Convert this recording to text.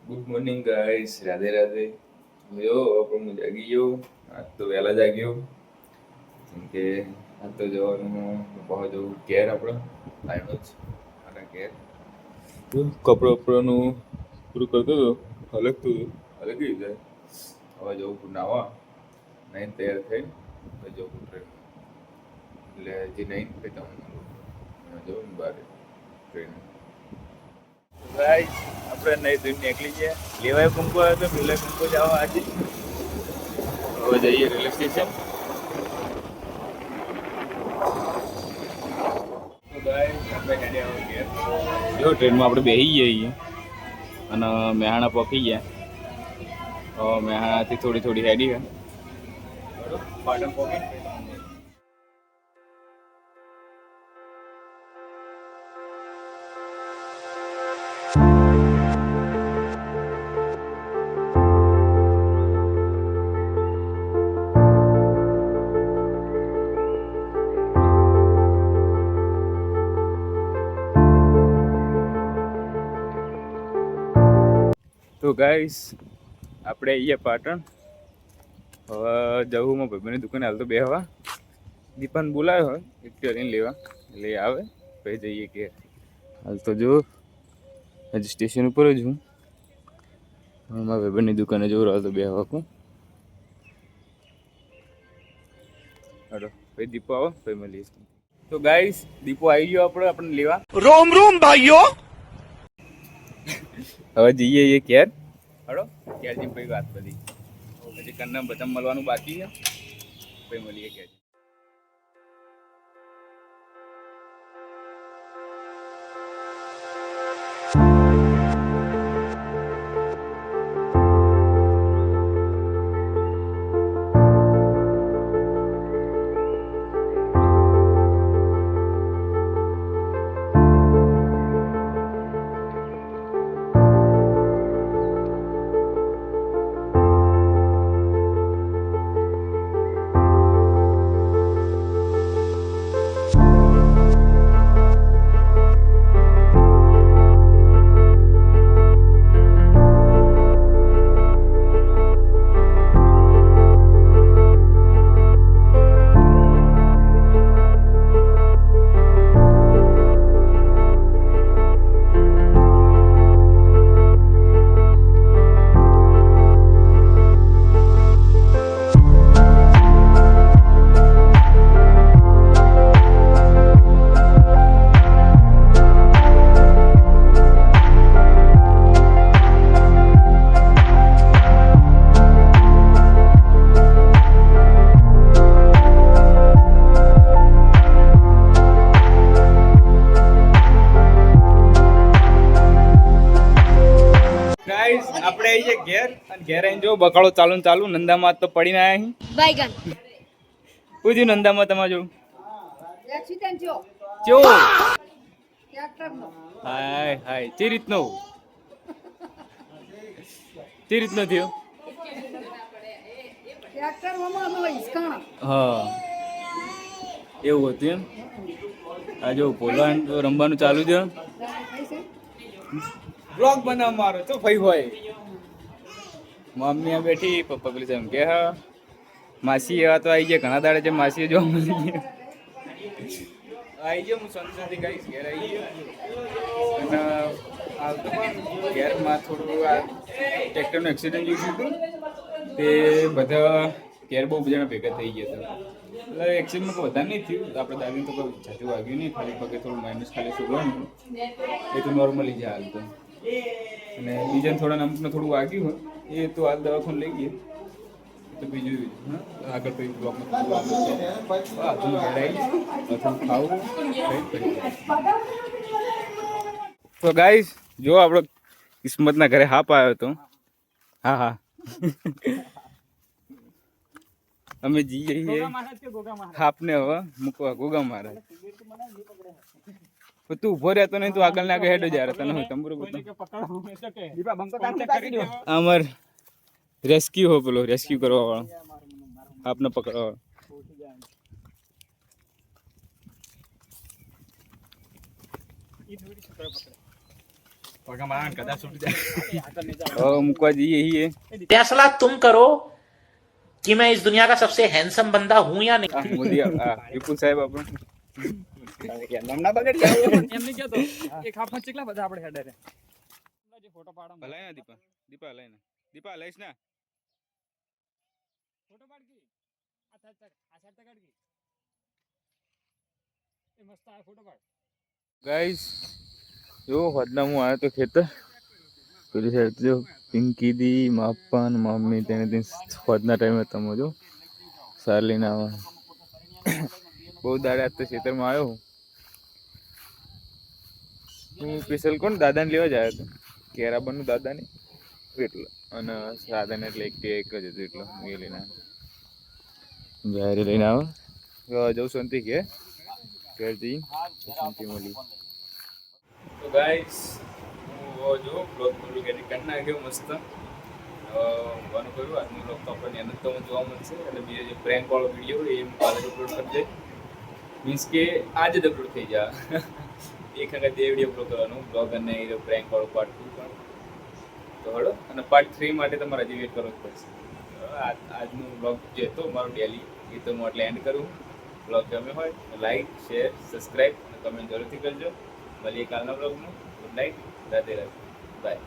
Good morning guys, Radhe Radhe. જો આપણે હું જાગી ગયો. આજ તો વહેલા જાગ્યો કેમ કે આજ તો જવાનું બહુ જવું ઘેર આપણે ફાઈનલ જ મારા ઘેર. કપડાં બપડાનું પૂરું કરતો હતો, હલકતું હતું, હલકી જાય. હવે જવું નાવા, નહીં તૈયાર થઈને પછી જવું ટ્રેન. એટલે હજી નહીં પછી તમને જવું ને બહાર ટ્રેન. ગાઈસ આપણે નહીં ધોઈને નીકળી ગયા. લેવાય પંપો આવ્યો તો પેલા પંપો જવા આજે. હવે જઈએ રેલવે સ્ટેશન. તો ગાઈસ આપણે હેડ્યા આવો ઘેર. જો ટ્રેનમાં આપણે બેસી જઈએ અને મહેસાણા પહોંચી ગયા. તો મહેસાણાથી થોડી થોડી હેડી છે પાટણ પહોંચી. તો ગાઈસ આપણે અહીંયા પાટણ. હવે જવું માં ભાઈબંધની દુકાને હાલ તો બેહવા. દીપાને બોલાવ્યો હોય એક્ટિવા લઈને લેવા, એટલે આવે પછી જઈએ કે. હાલ તો જો હજી સ્ટેશન ઉપર જ હું. મારા ભાઈબંધની દુકાને જવું હાલ તો બેહવા કહું. હાલો પછી દીપો આવો પછી મળીએ. તો ગાઈસ દીપો આવી ગયો આપણને લેવા. રોમ રોમ ભાઈઓ. હવે જઈએ એ ઘેર. હડો ઘેર જઈને પછી વાત બધી પછી કન્ના બધા મળવાનું બાકી છે, પછી મળીએ ઘેર. આપણે આવી છે ઘેર અને ઘેર આવીને જો બકાળો ચાલુ ને ચાલુ. નંદામાં તો પડીને આવ્યા અહીં. પૂછ્યું નંદામાં તમારે જો ચો હાય હાય ચી રીતનો થયો. હા એવું હતું એમ. આ જો પોલાણ તો રમવાનું ચાલુ છે. બ્લોગ બનાવ મારો તો ભાઈ હોય. મમ્મી બેઠી, પપ્પા પેલી એમ કે હા માસી એવા તો આવી ગયા. ઘણા દાડે છે માસી જોવા મળી ગયા. આવી ગયો હું સંતોષથી ગાઈશ ઘેર આવી ગયો. અને હાલ તો પણ ઘેરમાં થોડું આ ટ્રેક્ટરનું એક્સિડન્ટ જેવું હતું તે બધા ઘેર બહુ બધાના ભેગા થઈ ગયા હતા. એટલે એક્સિડન્ટમાં કોઈ વધારે નહીં થયું. આપણે દાદીને તો કોઈ જાજુ વાગ્યું નહીં, ખાલી પગે થોડું માઇનસ ખાલી સુગવાનું એ તો નોર્મલી જાય હાલ તો. અને બીજાને થોડા અમુકને થોડું વાગ્યું હોય એ તો હાલ દવાખાને લઈ ગયા. તો બીજું આગળ પછી બ્લોકમાં ખાવું. તો ગાઈસ જો આપણો કિસ્મતના ઘરે હાપ આવ્યો હતો. હા હા અમે જઈએ હાપને હવે મૂકવા ગોગા મહારાજ. તું ઉભો રહેતો નહીં, તું આગળ ને આગળ હેડો જાય. તને હું તંબુરો અમાર રેસ્ક્યુ હો, પેલો રેસ્ક્યુ કરવા વાળો આપને પકડવા વાળો. મૂકવા જઈએ છીએ फैसला तुम करो कि मैं इस दुनिया का सबसे हैंडसम बंदा हूं या नहीं. મોદી વિપુલ સાહેબ આપણું હલાય ના દીપા દીપા હલાય ના દીપા હલાઈશ ના ગાઈસ જો હોદના હું આવ્યો તો ખેતર પેલી સાઈડ જો પિંકી દી માપા ને મમ્મી તેને હોદના ટાઈમે તમે જો સાર લઈને આવવા બહુ દાડે આજ તો ખેતરમાં આવ્યો હું સ્પેશિયલ કોણ દાદાને લેવા જ આવ્યો હતો કેરાબાનું દાદાને એટલો અને સાદાને એટલે એક જ હતું એટલો એ લઈને આવ્યો જાહેર લઈને આવો જવું શાંતિ ઘેર જઈ શાંતિ મળી તો ગાઈસ હું જો બ્લોગ પૂરું કરી નાખ્યો મસ્ત વાનું કર્યું આજનું બ્લોગ તો આપણને એનું તો જોવા મળશે અને બીજો જે પ્રેન્ક વાળો વિડીયો એ હું કાલે અપલોડ કરી દે મીન્સ કે આજે જ અપલોડ થઈ જાય એક વખત એ વિડીયો અપલોડ કરવાનું બ્લોગ અને એ પ્રેન્ક વાળો પાર્ટ 2 પણ તો હળો અને પાર્ટ 3 માટે તમારે હજી વેટ કરવો જ પડશે આજનું બ્લોગ જે હતો મારું ડેલી એ તો હું એટલે એન્ડ કરું બ્લોગ ગમે હોય તો લાઈક શેર સબસ્ક્રાઈબ અને કમેન્ટ જરૂરથી કરજો મળીએ કાલના બ્લોગમાં good night Radhe Radhe by